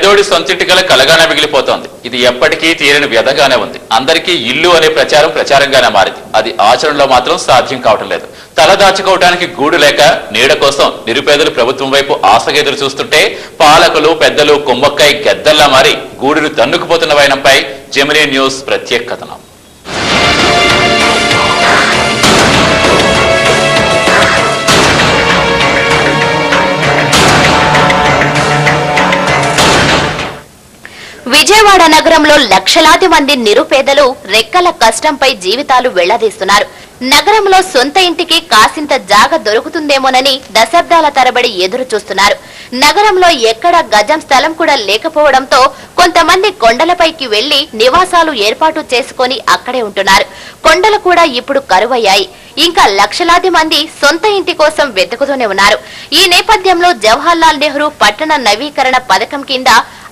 పేదోడి సొంతింటి గల కలగానే మిగిలిపోతోంది. ఇది ఎప్పటికీ తీరని వ్యధగానే ఉంది. అందరికీ ఇల్లు అనే ప్రచారంగానే మారింది. అది ఆచరణలో మాత్రం సాధ్యం కావటం లేదు. తలదాచుకోవడానికి గూడు లేక నీడ కోసం నిరుపేదలు ప్రభుత్వం వైపు ఆశగా ఎదురు చూస్తుంటే పాలకులు పెద్దలు కుమ్మక్కై గెద్దల్లా మారి గూడును తన్నుకుపోతున్న వైనంపై జెమినీ న్యూస్ ప్రత్యేక కథనం. విజయవాడ నగరంలో లక్షలాది మంది నిరుపేదలు రెక్కల కష్టంపై జీవితాలు వెళ్లదీస్తున్నారు. నగరంలో సొంత ఇంటికి కాసింత జాగ దొరుకుతుందేమోనని దశాబ్దాల తరబడి ఎదురు చూస్తున్నారు. నగరంలో ఎక్కడ గజం స్థలం కూడా లేకపోవడంతో కొంతమంది కొండలపైకి వెళ్లి నివాసాలు ఏర్పాటు చేసుకుని అక్కడే ఉంటున్నారు. కొండలు కూడా ఇప్పుడు కరువయ్యాయి. ఇంకా లక్షలాది మంది సొంత ఇంటి కోసం వెతుకుతూనే ఉన్నారు. ఈ నేపథ్యంలో జవహర్లాల్ నెహ్రూ పట్టణ నవీకరణ పథకం కింద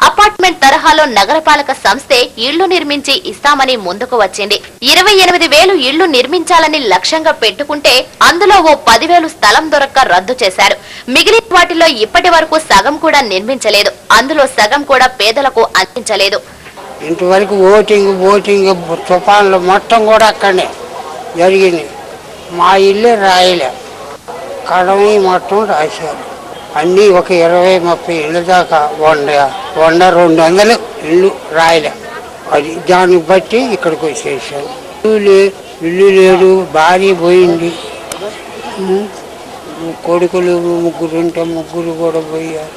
అపార్ట్మెంట్ తరహాలో నగరపాలక సంస్థే ఇళ్లు నిర్మించి ఇస్తామని ముందుకు వచ్చింది. 28,000 ఇళ్లు నిర్మించాలని లక్ష్యంగా పెట్టుకుంటే అందులో ఓ 10,000 స్థలం దొరక్క రద్దు చేశారు. మిగిలిన వాటిలో ఇప్పటి వరకు సగం కూడా నిర్మించలేదు. అందులో సగం కూడా పేదలకు అందించలేదు. ఇంతవరకు ఓటింగ్ తుఫాన్లు మొత్తం కూడా అక్కడనే జరిగింది. మా ఇల్లు రాయలే, కడవి మొత్తం రాశారు. అన్నీ ఒక 20-30 ఇళ్ళు దాకా 100-200 ఇల్లు రాయలే. అది దాన్ని బట్టి ఇక్కడికి వచ్చేసాం. ఇల్లు లేదు, భార్య పోయింది, కొడుకులు 3 ఉంటే 3 కూడా పోయారు.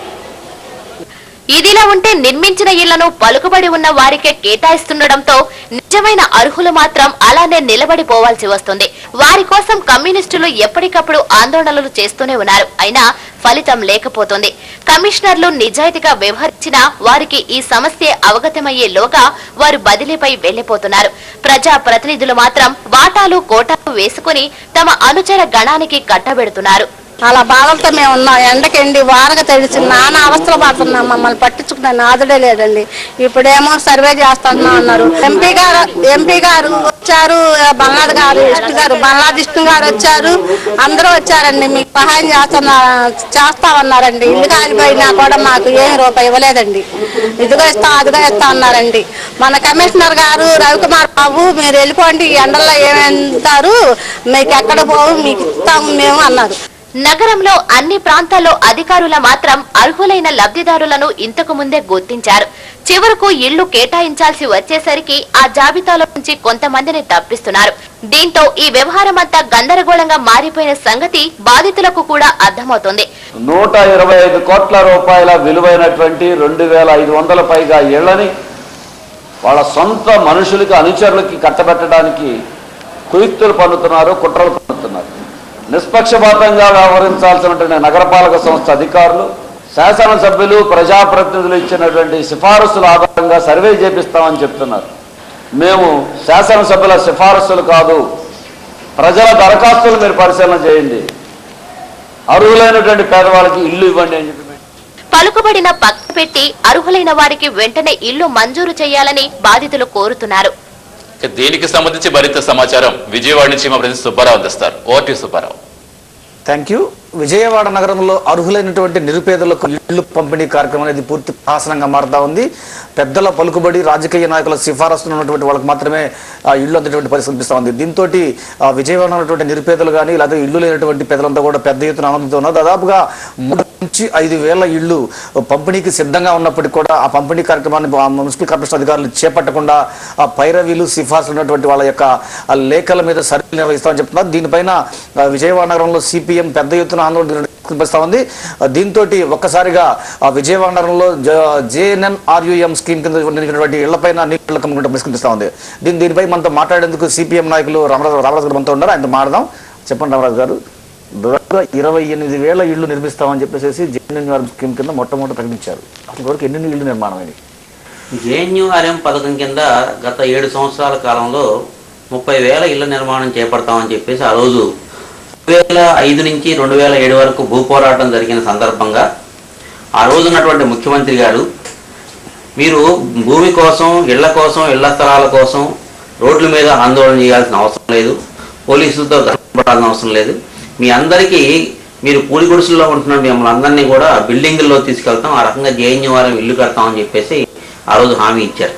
ఇదిలా ఉంటే నిర్మించిన ఇళ్లను పలుకుబడి ఉన్న వారికే కేటాయిస్తుండటంతో నిజమైన అర్హులు మాత్రం అలానే నిలబడిపోవాల్సి వస్తుంది. వారి కోసం కమ్యూనిస్టులు ఎప్పటికప్పుడు ఆందోళనలు చేస్తూనే ఉన్నారు. అయినా ఫలితం లేకపోతుంది. కమిషనర్లు నిజాయితీగా వ్యవహరించినా వారికి ఈ సమస్య అవగతమయ్యేలోగా వారు బదిలీపై వెళ్లిపోతున్నారు. ప్రజా ప్రతినిధులు మాత్రం వాటాలు కోటాలు వేసుకుని తమ అనుచర గణానికి కట్టబెడుతున్నారు. అలా బాధలతో మేము ఉన్నాం. ఎండకెండి వానగా తడిచి నానా అవస్థలు పడుతున్నాం. మమ్మల్ని పట్టించుకున్న నాదుడే లేదండి. ఇప్పుడేమో సర్వే చేస్తున్నా అన్నారు. ఎంపీ గారు వచ్చారు, బంగ్లాదేశ్ గారు వచ్చారు, అందరూ వచ్చారండి. మీకు సహాయం చేస్తామన్నారండి. ఇల్లు కాలిపోయినా కూడా మాకు ఏం రూపాయి ఇవ్వలేదండి. ఇదిగో ఇస్తా అన్నారండి. మన కమిషనర్ గారు రవికుమార్ బాబు, మీరు వెళ్ళిపోండి, ఎండల్లో ఏమంటారు, మీకు ఎక్కడ పోవు, మీకు ఇస్తాము మేము అన్నారు. నగరంలో అన్ని ప్రాంతాల్లో అధికారుల మాత్రం అర్హులైన లబ్ధిదారులను ఇంతకు ముందే గుర్తించారు. చివరకు ఇళ్లు కేటాయించాల్సి వచ్చేసరికి ఆ జాబితాలో నుంచి కొంతమందిని తప్పిస్తున్నారు. దీంతో ఈ వ్యవహారమంతా గందరగోళంగా మారిపోయిన సంగతి బాధితులకు కూడా అర్థమవుతోంది. 125 కోట్ల రూపాయల విలువైనటువంటి 2,500 పైగా ఇళ్లని వాళ్ళ సొంత మనుషులకి అనుచరులకి కట్టబెట్టడానికి కుయుక్తులు పన్నుతున్నారు, కుట్రలు పన్నుతున్నారు. నిష్పక్షపాతంగా వ్యవహరించాల్సినటువంటి నగరపాలక సంస్థ అధికారులు, శాసనసభ్యులు, ప్రజాప్రతినిధులు ఇచ్చినటువంటి సిఫారసుల ఆధారంగా సర్వే చేపిస్తామని చెప్తున్నారు. మేము శాసనసభ్యుల సిఫారసులు కాదు, ప్రజల దరఖాస్తులు మీరు పరిశీలన చేయండి, అర్హులైనటువంటి పేదవాళ్ళకి ఇల్లు ఇవ్వండి అని చెప్పి పలుకుబడిన పక్క పెట్టి అర్హులైన వారికి వెంటనే ఇల్లు మంజూరు చేయాలని బాధితులు కోరుతున్నారు. దీనికి సంబంధించి మరింత సమాచారం విజయవాడ నుంచి మా ప్రతినిధి సుబ్బారావు అందిస్తారు. OT Subbarao. Thank you. Vijayawada నగరంలో అర్హులైనటువంటి నిరుపేదలకు ఇళ్లు పంపిణీ కార్యక్రమం అనేది పూర్తి ఆసనంగా మారుతా ఉంది. పెద్దల పలుకుబడి, రాజకీయ నాయకుల సిఫారసులు ఉన్నటువంటి వాళ్ళకి మాత్రమే ఇళ్లు అందేటువంటి పరిస్థితి కనిపిస్తూ ఉంది. దీంతో విజయవాడ ఉన్నటువంటి నిరుపేదలు కానీ లేదా ఇళ్లు లేనటువంటి పేదలంతా కూడా పెద్ద ఎత్తున ఆనందంతో ఉన్నారు. దాదాపుగా 3 నుంచి 5,000 ఇళ్లు పంపిణీకి సిద్ధంగా ఉన్నప్పటికీ కూడా ఆ పంపిణీ కార్యక్రమాన్ని మున్సిపల్ కార్పొరేషన్ అధికారులు చేపట్టకుండా పైరవీలు, సిఫార్సులు ఉన్నటువంటి వాళ్ళ యొక్క లేఖల మీద సర్వేలు నిర్వహిస్తామని చెప్తున్నారు. దీనిపైన విజయవాడ నగరంలో సిపిఎం పెద్ద ఎత్తున ఆందోళన కనిపిస్తా ఉంది. దీంతో ఒక్కసారిగా విజయవాడ నగరంలో JNNRUM స్కీమ్ కింద నిర్మించినటువంటి ఇళ్లపైన నీళ్ల కమ్ముకుంటే కనిపిస్తా ఉంది. దీనిపై మనతో మాట్లాడేందుకు సిపిఎం నాయకులు రామరాజు గారు మనతో ఉన్నారు. ఆయనతో మాట్లాడదాం. చెప్పండి రామరాజు గారు, 28,000 ఇళ్లు నిర్మిస్తామని చెప్పేసి JNNRUM స్కీమ్ కింద మొట్టమొదటి ప్రకటించారు. అసలు వరకు ఎన్ని ఇళ్లు నిర్మాణం అయింది? JNNRUM పథకం కింద గత 7 సంవత్సరాల కాలంలో 30,000 ఇళ్ల నిర్మాణం చేపడతామని చెప్పేసి ఆ రోజు 2005 నుంచి 2007 వరకు భూపోరాటం జరిగిన సందర్భంగా ఆ రోజు ఉన్నటువంటి ముఖ్యమంత్రి గారు, మీరు భూమి కోసం, ఇళ్ల కోసం, ఇళ్ల స్థలాల కోసం రోడ్ల మీద ఆందోళన చేయాల్సిన అవసరం లేదు, పోలీసులతో గడపడాల్సిన అవసరం లేదు, మీ అందరికీ మీరు పూడి గుడిసెల్లో ఉంటున్న మిమ్మల్ని అందరినీ కూడా బిల్డింగుల్లో తీసుకెళ్తాం, ఆ రకంగా జేఎన్యూఆర్ఎం ఇల్లు కడతామని చెప్పేసి ఆ రోజు హామీ ఇచ్చారు.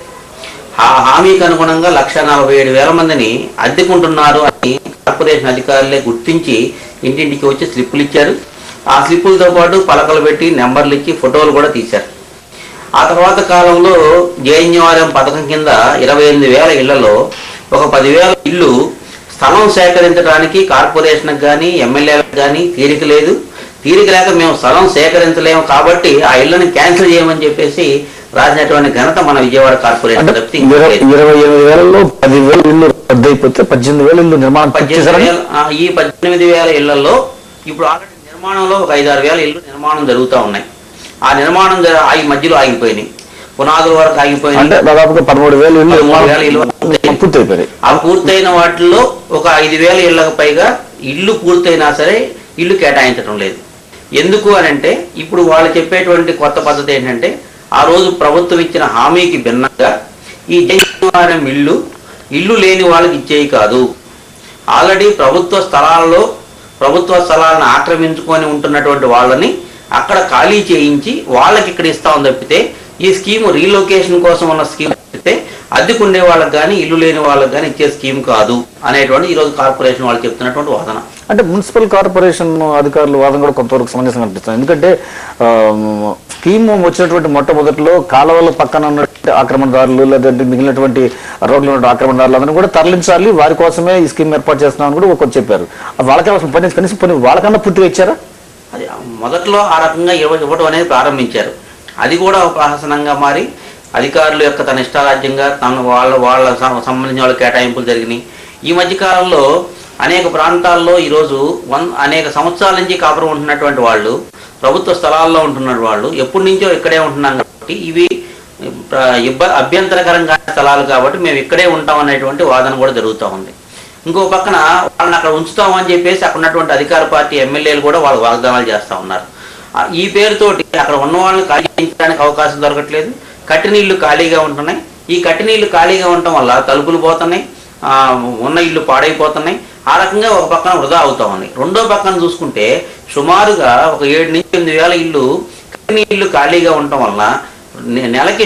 ఆ హామీకి అనుగుణంగా 1,47,000 మందిని అద్దెకుంటున్నారు అని కార్పొరేషన్ అధికారులే గుర్తించి ఇంటింటికి వచ్చి స్లిప్పులు ఇచ్చారు. ఆ స్లిప్పులతో పాటు పలకలు పెట్టి నెంబర్లు ఇచ్చి ఫోటోలు కూడా తీశారు. ఆ తర్వాత కాలంలో జేఎన్యూఆర్ఎం పథకం కింద 28,000 ఇళ్లలో ఒక 10,000 ఇళ్ళు స్థలం సేకరించడానికి కార్పొరేషన్కి కానీ ఎమ్మెల్యేలకు కానీ తీరిక లేదు. తీరిక లేక మేము స్థలం సేకరించలేము కాబట్టి ఆ ఇళ్లను క్యాన్సిల్ చేయమని చెప్పేసి రాసినటువంటి ఘనత మన విజయవాడ కార్పొరేషన్ తప్పితే 28,000లో 10,000 ఇళ్ళు రద్దయిపోతే 18,000 ఇళ్ళు నిర్మాణం. ఈ 18,000 ఇళ్లలో ఇప్పుడు ఆల్రెడీ నిర్మాణంలో ఒక 5-6,000 ఇళ్ళు నిర్మాణం జరుగుతూ ఉన్నాయి. ఆ నిర్మాణం మధ్యలో ఆగిపోయినాయి, పునాదుల వరకు ఆగిపోయినాయి. అంటే దాదాపుగా 13,000 ఇళ్ళు పూర్తయిపోయాయి. ఆ పూర్తయిన వాటిల్లో ఒక 5,000 ఇళ్లకు పైగా ఇల్లు పూర్తయినా సరే ఇల్లు కేటాయించడం లేదు. ఎందుకు అని అంటే ఇప్పుడు వాళ్ళు చెప్పేటువంటి కొత్త పద్ధతి ఏంటంటే ఆ రోజు ప్రభుత్వం ఇచ్చిన హామీకి భిన్నంగా ఈ జేఎన్యూఆర్ఎం ఇల్లు లేని వాళ్ళకి ఇచ్చేవి కాదు. ఆల్రెడీ ప్రభుత్వ స్థలాలను ఆక్రమించుకొని ఉంటున్నటువంటి వాళ్ళని అక్కడ ఖాళీ చేయించి వాళ్ళకి ఇక్కడ ఇస్తామని తప్పితే ఈ స్కీమ్ రీలొకేషన్ కోసం ఉన్న స్కీమ్ అయితే అద్దెకుండే వాళ్ళకి కానీ ఇల్లు లేని వాళ్ళకి కానీ ఇచ్చే స్కీమ్ కాదు అనేటువంటి ఈరోజు కార్పొరేషన్ వాళ్ళు చెప్తున్నటువంటి వాదన. అంటే మున్సిపల్ కార్పొరేషన్ అధికారుల వాదన కూడా కొంతవరకు సమంజసంగా అనిపిస్తుంది. ఎందుకంటే స్కీమ్ వచ్చినటువంటి మొట్టమొదటిలో కాలువల పక్కన ఉన్నటువంటి ఆక్రమణదారులు లేదంటే మిగిలినటువంటి రోడ్లు ఉన్న ఆక్రమణదారులు అందరూ కూడా తరలించాలి, వారి కోసమే ఈ స్కీమ్ ఏర్పాటు చేస్తున్నామని కూడా కొంచెం చెప్పారు. వాళ్ళకి కనీసం పని వాళ్ళకన్నా పూర్తిగా ఇచ్చారా? అది మొదట్లో ఆ రకంగా ఇవ్వడం అనేది ప్రారంభించారు. అది కూడా ఒక ఆసనంగా మారి అధికారుల యొక్క తన ఇష్టారాజ్యంగా వాళ్ళ సంబంధించిన వాళ్ళ కేటాయింపులు జరిగినాయి. ఈ మధ్యకాలంలో అనేక ప్రాంతాల్లో ఈరోజు అనేక సంవత్సరాల నుంచి కాపురం ఉంటున్నటువంటి వాళ్ళు, ప్రభుత్వ స్థలాల్లో ఉంటున్న వాళ్ళు ఎప్పటి నుంచో ఇక్కడే ఉంటున్నాం కాబట్టి ఇవి అభ్యంతరకరంగా స్థలాలు కాబట్టి మేము ఇక్కడే ఉంటాం అనేటువంటి వాదన కూడా జరుగుతూ ఉంది. ఇంకో పక్కన వాళ్ళని అక్కడ ఉంచుతామని చెప్పేసి అక్కడ ఉన్నటువంటి అధికార పార్టీ ఎమ్మెల్యేలు కూడా వాళ్ళు వాగ్దానాలు చేస్తూ ఉన్నారు. ఈ పేరుతోటి అక్కడ ఉన్న వాళ్ళని ఖాళీ చేయించడానికి అవకాశం దొరకట్లేదు. కట్టినీళ్లు ఖాళీగా ఉంటున్నాయి. ఈ కట్టినీళ్లు ఖాళీగా ఉండటం వల్ల తలుపులు పోతున్నాయి, ఉన్న ఇళ్ళు పాడైపోతున్నాయి. ఆ రకంగా ఒక పక్కన వృధా అవుతా ఉన్నాయి. రెండో పక్కన చూసుకుంటే సుమారుగా ఒక 7,000-8,000 ఇళ్ళు కట్టినీళ్లు ఖాళీగా ఉండటం వల్ల నెలకి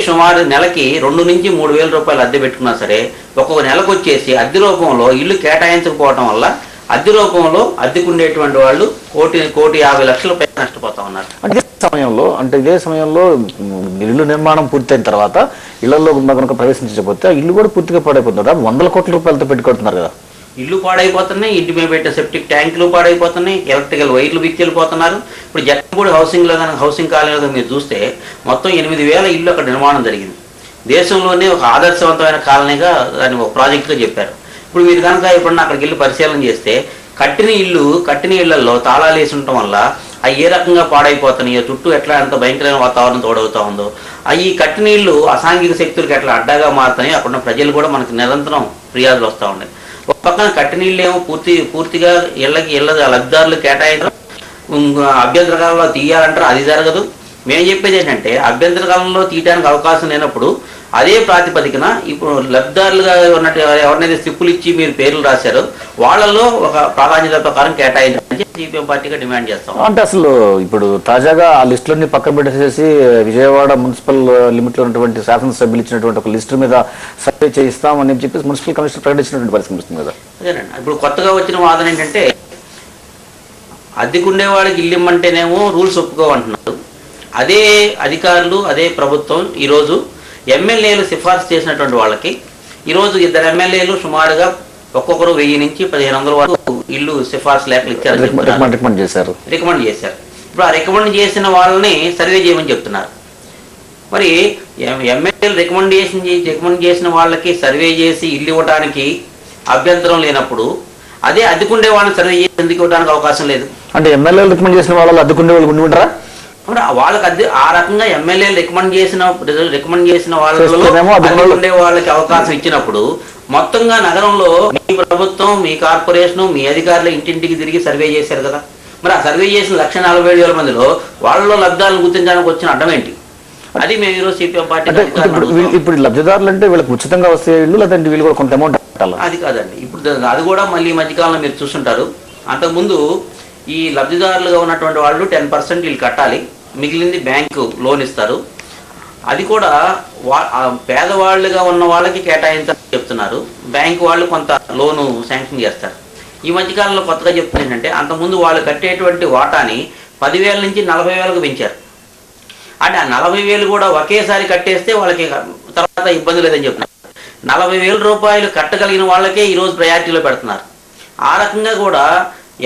2 నుంచి 3,000 రూపాయలు అద్దె పెట్టుకున్నా సరే ఒక్కొక్క నెలకు వచ్చేసి అద్దె రూపంలో ఇల్లు కేటాయించకపోవడం వల్ల అద్దె రూపంలో అద్దెకుండేటువంటి వాళ్ళు 1,50,00,000 పైన నష్టపోతా ఉన్నారు. ఇదే సమయంలో ఇల్లు నిర్మాణం పూర్తయిన తర్వాత ఇళ్లలో కనుక ప్రవేశించకపోతే ఇల్లు కూడా పూర్తిగా పాడైపోతుందా? 100 కోట్ల రూపాయలతో పెట్టుకుంటున్నారు కదా. ఇల్లు పాడైపోతున్నాయి, ఇంటి మీద పెట్టే సెప్టిక్ ట్యాంకులు పాడైపోతున్నాయి, ఎలక్ట్రికల్ వైర్లు బిక్కెళ్ళిపోతున్నారు. ఇప్పుడు జగన్పూడి హౌసింగ్ కాలనీలో మీరు చూస్తే మొత్తం 8,000 ఇల్లు అక్కడ నిర్మాణం జరిగింది. దేశంలోనే ఒక ఆదర్శవంతమైన కాలనీగా దాన్ని ఒక ప్రాజెక్టుగా చెప్పారు. ఇప్పుడు మీరు కనుక ఎప్పుడన్నా అక్కడికి వెళ్ళి పరిశీలన చేస్తే కట్టిన ఇళ్లలో తాళాలు వేసి ఉండటం వల్ల అవి ఏ రకంగా పాడైపోతున్నాయో, చుట్టూ ఎట్లా ఎంత భయంకరమైన వాతావరణం తోడవుతా ఉందో, ఈ కట్టిన ఇళ్ళు అసాంఘిక శక్తులకు ఎట్లా అడ్డాగా మారుతున్నాయో అక్కడ ప్రజలు కూడా మనకు నిరంతరం ఫిర్యాదులు వస్తూ ఉన్నాయి. ఒక పక్కన కట్టినీళ్ళు ఏమో పూర్తిగా ఇళ్ళ లబ్ధిదారులు కేటాయించడం, అభ్యంతర కాలంలో తీయాలంటారు, అది జరగదు. మేము చెప్పేది ఏంటంటే అభ్యంతర కాలంలో తీయడానికి అవకాశం లేనప్పుడు అదే ప్రాతిపదికన ఇప్పుడు లబ్ధిదారులుగా ఉన్నట్టు ఎవరినైతే స్లిప్పులు ఇచ్చి మీరు పేర్లు రాశారో వాళ్ళలో ఒక ప్రాధాన్యత ప్రకారం కేటాయించాలని సిపిఎం పార్టీగా డిమాండ్ చేస్తాం. అంటే అసలు ఇప్పుడు తాజాగా ఆ లిస్టులన్నీ పక్కన పెట్టేసేసి విజయవాడ మున్సిపల్ లిమిట్ లో ఉన్నటువంటి శాసనసభ్యులు ఇచ్చినటువంటి ఒక లిస్టు మీద సర్వే చేయిస్తామని చెప్పేసి మున్సిపల్ కమిషనర్ ప్రకటించినటువంటి పరిస్థితి కదా. అదేనండి, ఇప్పుడు కొత్తగా వచ్చిన వాదన ఏంటంటే అద్దెకుండే వాళ్ళకి ఇల్లు ఇమ్మంటేనేమో రూల్స్ ఒప్పుకోమంటున్నారు. అదే అధికారులు అదే ప్రభుత్వం ఈరోజు ఎమ్మెల్యేలు సిఫార్సు చేసినటువంటి వాళ్ళకి ఈరోజు 2 ఎమ్మెల్యేలు సుమారుగా ఒక్కొక్కరు 1000 నుంచి 1,500 వరకు ఇల్లు సిఫార్సు లేఖలు ఇచ్చారు, రికమెండ్ చేశారు. ఇప్పుడు ఆ రికమెండ్ చేసిన వాళ్ళని సర్వే చేయమని చెప్తున్నారు. మరి ఎమ్మెల్యేలు రికమెండ్ చేసిన వాళ్ళకి సర్వే చేసి ఇల్లు ఇవ్వడానికి అభ్యంతరం లేనప్పుడు అదే అద్దెకుండే వాళ్ళని సర్వే చేసి ఎందుకు ఇవ్వడానికి అవకాశం లేదు? అంటే ఎమ్మెల్యేలు రికమెండ్ చేసిన వాళ్ళు అద్దెకుండే వాళ్ళు ఉండి ఉంటారా? వాళ్ళకి ఆ రకంగా ఎమ్మెల్యేలు రికమెండ్ చేసిన వాళ్ళలో ఉండే వాళ్ళకి అవకాశం ఇచ్చినప్పుడు మొత్తంగా నగరంలో మీ ప్రభుత్వం, మీ కార్పొరేషన్, మీ అధికారులు ఇంటింటికి తిరిగి సర్వే చేశారు కదా. మరి ఆ సర్వే చేసిన 1,47,000 మందిలో వాళ్ళలో లబ్ధిదారులను గుర్తించడానికి వచ్చిన అడ్డం ఏంటి? అది మేము ఈరోజు సిపిఎం పార్టీ. ఇప్పుడు లబ్ధిదారులు అంటే వీళ్ళకి ఉచితంగా వస్తే ఇల్లు, లేదంటే వీళ్ళు కూడా కొంత అమౌంట్ అది కాదండి. ఇప్పుడు అది కూడా మళ్ళీ మధ్యకాలంలో మీరు చూస్తుంటారు. అంతకుముందు ఈ లబ్ధిదారులుగా ఉన్నటువంటి వాళ్ళు 10% వీళ్ళు కట్టాలి, మిగిలింది బ్యాంకు లోన్ ఇస్తారు. అది కూడా పేదవాళ్ళుగా ఉన్న వాళ్ళకి కేటాయించాలని చెప్తున్నారు. బ్యాంకు వాళ్ళు కొంత లోను శాంక్షన్ చేస్తారు. ఈ మధ్యకాలంలో కొత్తగా చెప్తుంది ఏంటంటే, అంతకుముందు వాళ్ళు కట్టేటువంటి వాటాని 10,000 నుంచి 40,000కు పెంచారు. అంటే ఆ 40,000 కూడా ఒకేసారి కట్టేస్తే వాళ్ళకి తర్వాత ఇబ్బంది లేదని చెప్తున్నారు. 40,000 రూపాయలు కట్టగలిగిన వాళ్ళకే ఈరోజు ప్రయారిటీలో పెడుతున్నారు. ఆ రకంగా కూడా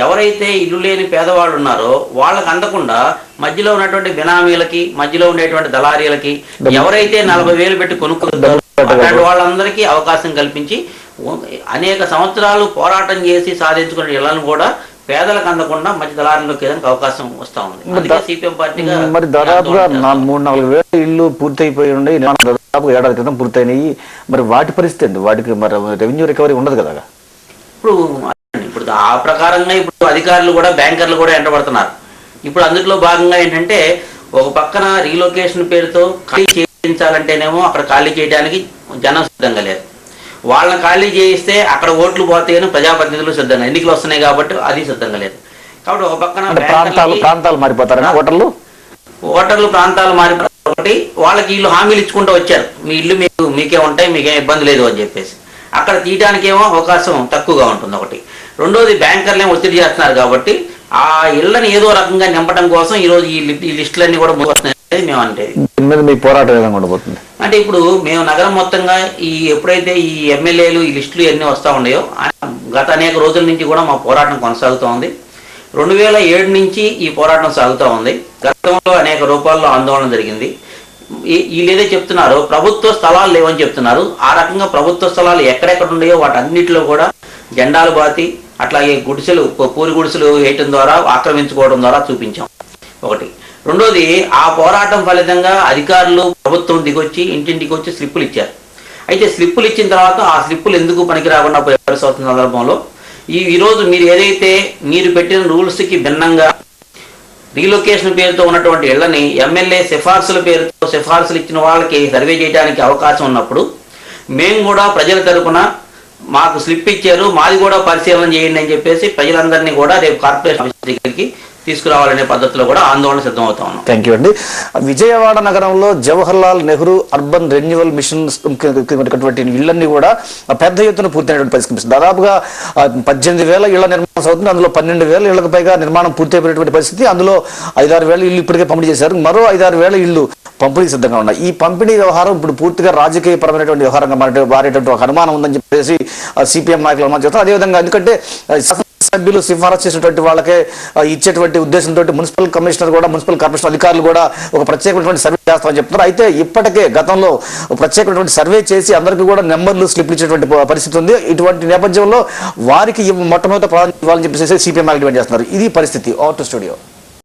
ఎవరైతే ఇల్లు లేని పేదవాళ్ళు ఉన్నారో వాళ్ళకి అందకుండా మధ్యలో ఉన్నటువంటి బినామీలకి, మధ్యలో ఉండేటువంటి దళారీలకి, ఎవరైతే 40,000 పెట్టి కొనుక్కుంటారో అలాంటి వాళ్ళందరికీ అవకాశం కల్పించి అనేక సంవత్సరాలు పోరాటం చేసి సాధించుకునే ఇళ్లను కూడా పేదలకు అందకుండా మధ్య దళారులకు ఏదైనా అవకాశం వస్తా ఉంది. అందుకే సిపిఎం పార్టీగా మరి దాదాపుగా 3-4 వేల ఇల్లు పూర్తయిపోయి ఉండే, దాదాపు ఏడాది క్రితం పూర్తయినాయి. మరి వాటి పరిస్థితి అండి, వాటికి మరి రెవెన్యూ రికవరీ ఉండదు కదా. ఇప్పుడు ఆ ప్రకారంగా ఇప్పుడు అధికారులు కూడా బ్యాంకర్లు కూడా ఎంటబడుతున్నారు. ఇప్పుడు అందులో భాగంగా ఏంటంటే, ఒక పక్కన రీలొకేషన్ పేరుతో ఖాళీ చేయించాలంటేనేమో అక్కడ ఖాళీ చేయడానికి జనం సిద్ధంగా లేరు. వాళ్ళని ఖాళీ చేయిస్తే అక్కడ ఓట్లు పోతాయని ప్రజాప్రతినిధులు సిద్ధంగా, ఎన్నికలు వస్తున్నాయి కాబట్టి అది సిద్ధంగా లేదు. కాబట్టి ఒక పక్కన ప్రాంతాలు మారిపోతారా, ఓటర్లు ప్రాంతాలు మారిపోతారు. ఒకటి వాళ్ళకి వీళ్ళు హామీలు ఇచ్చుకుంటూ వచ్చారు, మీ ఇల్లు మీకే ఉంటాయి, మీకేం ఇబ్బంది లేదు అని చెప్పేసి. అక్కడ తీయడానికి ఏమో అవకాశం తక్కువగా ఉంటుంది ఒకటి. రెండోది బ్యాంకర్లు ఒత్తిడి చేస్తున్నారు కాబట్టి ఆ ఇళ్లను ఏదో రకంగా నింపడం కోసం ఈరోజు ఈ లిస్టులన్నీ కూడా వస్తున్నాయి మేము అంటే. మీ పోరాటం ఉండబోతుంది అంటే ఇప్పుడు మేము నగరం మొత్తంగా ఎప్పుడైతే ఈ ఎమ్మెల్యేలు ఈ లిస్టులు ఎన్ని వస్తూ ఉన్నాయో, గత అనేక రోజుల నుంచి కూడా మా పోరాటం కొనసాగుతూ ఉంది. 2007 నుంచి ఈ పోరాటం సాగుతూ ఉంది. గతంలో అనేక రూపాల్లో ఆందోళన జరిగింది. వీళ్ళు ఏదో చెప్తున్నారు ప్రభుత్వ స్థలాలు లేవని చెప్తున్నారు. ఆ రకంగా ప్రభుత్వ స్థలాలు ఎక్కడెక్కడ ఉన్నాయో వాటన్నిటిలో కూడా జెండాలు బాతి, అట్లాగే గుడిసెలు, పూరి గుడిసెలు వేయటం ద్వారా, ఆక్రమించుకోవడం ద్వారా చూపించాం ఒకటి. రెండోది, ఆ పోరాటం ఫలితంగా అధికారులు ప్రభుత్వం దిగొచ్చి ఇంటింటికి వచ్చి స్లిప్పులు ఇచ్చారు. అయితే స్లిప్పులు ఇచ్చిన తర్వాత ఆ స్లిప్పులు ఎందుకు పనికి రాకుండా పోయే సందర్భంలో ఈరోజు మీరు ఏదైతే మీరు పెట్టిన రూల్స్కి భిన్నంగా రీలొకేషన్ పేరుతో ఉన్నటువంటి ఇళ్లని ఎమ్మెల్యే సిఫార్సుల పేరుతో సిఫార్సులు ఇచ్చిన వాళ్ళకి సర్వే చేయడానికి అవకాశం ఉన్నప్పుడు, మేము కూడా ప్రజల తరపున మాకు స్లిప్ ఇచ్చారు, మాది కూడా పరిశీలన చేయండి అని చెప్పేసి ప్రజలందరినీ కూడా రేపు కార్పొరేషన్ ఆఫీస్ దగ్గరికి తీసుకురావాలనే పద్ధతిలో కూడా ఆందోళన సిద్ధమవుతా ఉన్నాం. థ్యాంక్ యూ అండి. విజయవాడ నగరంలో Jawaharlal Nehru urban renewal mission ఇళ్లన్నీ కూడా పెద్ద ఎత్తున పూర్తయినటువంటి పరిస్థితి. దాదాపుగా 18,000 ఇళ్ల నిర్మాణం అవుతుంది. అందులో 12,000 ఇళ్లకు పైగా నిర్మాణం పూర్తయిపోయినటువంటి పరిస్థితి. అందులో 5-6 వేల ఇల్లు ఇప్పటికే పంపిణీ చేశారు. మరో 5-6 వేల ఇల్లు పంపిణీ సిద్ధంగా ఉన్నాయి. ఈ పంపిణీ వ్యవహారం ఇప్పుడు పూర్తిగా రాజకీయపరమైనటువంటి వ్యవహారంగా మారేటువంటి ఒక అనుమానం ఉందని చెప్పేసి సిపిఎం నాయకులు అనుమానం చేస్తారు. అదేవిధంగా ఎందుకంటే సభ్యులు సిఫారసు చేసినటువంటి వాళ్ళకే ఇచ్చేటువంటి ఉద్దేశంతో మున్సిపల్ కమిషనర్ కూడా, మున్సిపల్ కార్పొరేషన్ అధికారులు కూడా ఒక ప్రత్యేకమైనటువంటి సర్వే చేస్తామని చెప్తున్నారు. అయితే ఇప్పటికే గతంలో ప్రత్యేకమైనటువంటి సర్వే చేసి అందరికీ కూడా నెంబర్లు స్లిప్లు ఇచ్చేటువంటి పరిస్థితి ఉంది. ఇటువంటి నేపథ్యంలో వారికి మొట్టమొదటి ప్రాధాన్యత ఇవ్వాలని చెప్పేసి సిపిఎం డిమాండ్ చేస్తున్నారు. ఇది పరిస్థితి. Out studio.